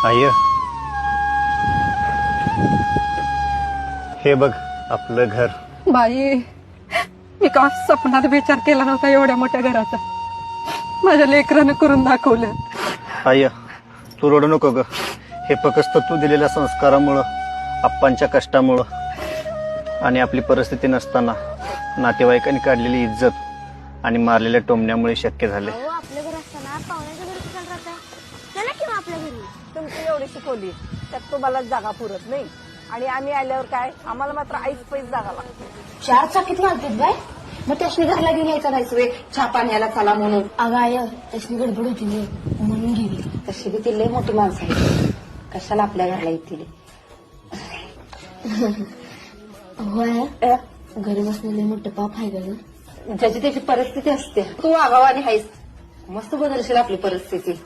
I हे बघ आपलं घर. बाई मी का सपनात विचार केला नव्हता एवढ्या मोठ्या घराचा. माझ्या लेकरानं करून दाखवलं. आय तू रडू नको ग. हे फक्त तू दिलेल्या संस्कारामुळं, आप्पांच्या कष्टामुळं आणि आपली परिस्थिती नसताना नातेवाईकांनी काढलेली इज्जत आणि मारलेल्या टोमण्यामुळे शक्य झाले. आपल्या घरी असताना पाहुण्याच्या घरी कशाला राहता? चला किंवा आपल्या घरी. तुमची एवढी शिकवली त्यात तुम्हाला जागा पुरत नाही आणि आम्ही आल्यावर काय आम्हाला मात्र आईच पैस जागा लागते. 4 चाकीत घालतात बाय. मग त्याशनी घरला घेऊन यायचा नाही वे चहा पाण्याला चला म्हणून. अगं आय त्याशनी गडबड होती म्हणून गेली. तशी बी ती लय मोठी माणसं आहे, कशाला आपल्या घरला येतील. होय घरी बसलेले मोठं पाप आहे का? ज्याची त्याची परिस्थिती असते. तू आगावानी आहेस, मस्त बदलशील आपली परिस्थिती.